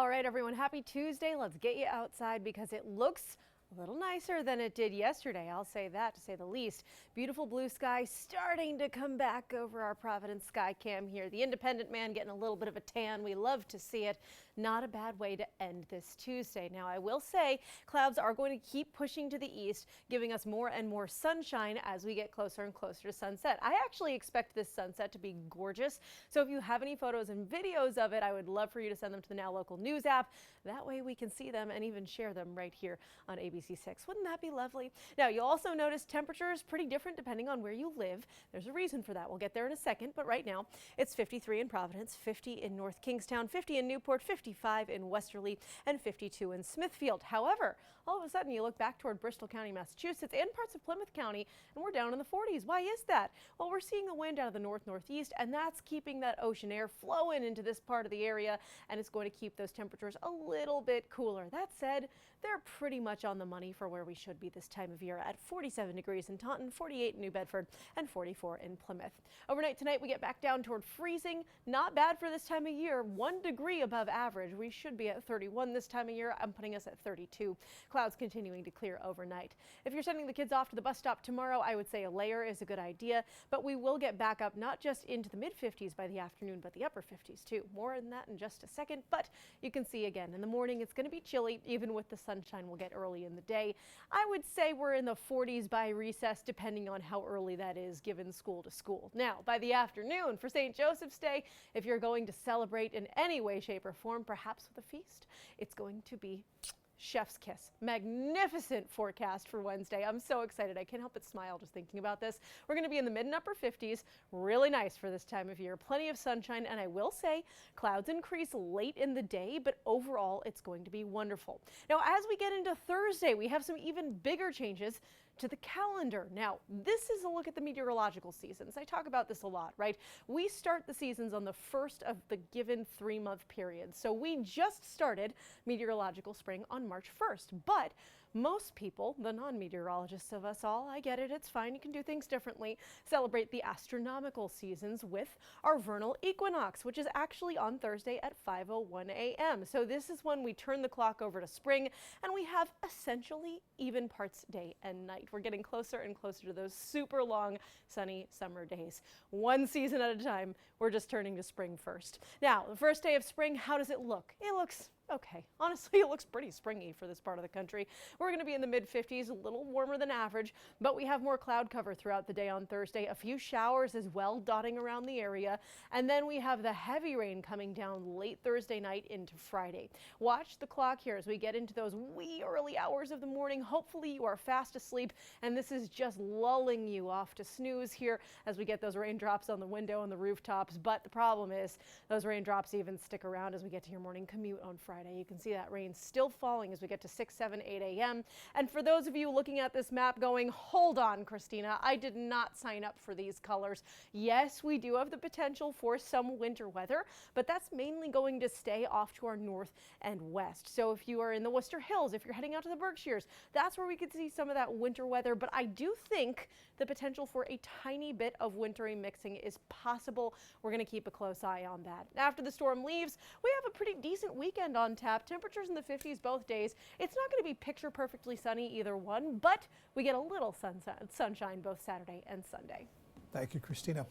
All right, everyone, happy Tuesday. Let's get you outside because it looks a little nicer than it did yesterday. I'll say that, to say the least. Beautiful blue sky starting to come back over our Providence sky cam here. The Independent man getting a little bit of a tan. We love to see it. Not a bad way to end this Tuesday. Now, I will say clouds are going to keep pushing to the east, giving us more and more sunshine as we get closer and closer to sunset. I actually expect this sunset to be gorgeous. So if you have any photos and videos of it, I would love for you to send them to the Now Local News app. That way we can see them and even share them right here on ABC6. Wouldn't that be lovely? Now, you'll also notice temperatures pretty different depending on where you live. There's a reason for that. We'll get there in a second, but right now it's 53 in Providence, 50 in North Kingstown, 50 in Newport, 55 in Westerly, and 52 in Smithfield. However, all of a sudden you look back toward Bristol County, Massachusetts, and parts of Plymouth County, and we're down in the 40s. Why is that? Well, we're seeing the wind out of the north-northeast, and that's keeping that ocean air flowing into this part of the area, and it's going to keep those temperatures a little bit cooler. That said, they're pretty much on the money for where we should be this time of year at 47 degrees in Taunton, 48 in New Bedford, and 44 in Plymouth. Overnight tonight, we get back down toward freezing. Not bad for this time of year. 1 degree above average. We should be at 31 this time of year. I'm putting us at 32. Clouds continuing to clear overnight. If you're sending the kids off to the bus stop tomorrow, I would say a layer is a good idea, but we will get back up not just into the mid-50s by the afternoon, but the upper 50s too. More than that in just a second, but you can see again in the morning it's going to be chilly, even with the sunshine we'll get early in the day. I would say we're in the 40s by recess, depending on how early that is given school to school. Now, by the afternoon for St. Joseph's Day, if you're going to celebrate in any way, shape, or form, perhaps with a feast, it's going to be chef's kiss. Magnificent forecast for Wednesday. I'm so excited. I can't help but smile just thinking about this. We're going to be in the mid and upper 50s. Really nice for this time of year. Plenty of sunshine, and I will say clouds increase late in the day, but overall it's going to be wonderful. Now, as we get into Thursday, we have some even bigger changes to the calendar. Now, this is a look at the meteorological seasons. I talk about this a lot, right? We start the seasons on the first of the given 3-month period. So we just started meteorological spring on March 1st, but most people, the non-meteorologists of us all, I get it, it's fine, you can do things differently, celebrate the astronomical seasons with our vernal equinox, which is actually on Thursday at 5:01 a.m. So this is when we turn the clock over to spring and we have essentially even parts day and night. We're getting closer and closer to those super long sunny summer days. One season at a time, we're just turning to spring first. Now, the first day of spring, how does it look? It looks okay. Honestly, it looks pretty springy for this part of the country. We're going to be in the mid-50s, a little warmer than average, but we have more cloud cover throughout the day on Thursday. A few showers as well dotting around the area. And then we have the heavy rain coming down late Thursday night into Friday. Watch the clock here as we get into those wee early hours of the morning. Hopefully you are fast asleep, and this is just lulling you off to snooze here as we get those raindrops on the window and the rooftops. But the problem is those raindrops even stick around as we get to your morning commute on Friday. You can see that rain still falling as we get to 6, 7, 8 a.m. And for those of you looking at this map going, hold on, Christina, I did not sign up for these colors. Yes, we do have the potential for some winter weather, but that's mainly going to stay off to our north and west. So if you are in the Worcester Hills, if you're heading out to the Berkshires, that's where we could see some of that winter weather. But I do think the potential for a tiny bit of wintry mixing is possible. We're going to keep a close eye on that. After the storm leaves, we have a pretty decent weekend on tap. Temperatures in the 50s both days. It's not going to be picture perfectly sunny either one, but we get a little sunshine both Saturday and Sunday. Thank you, Christina.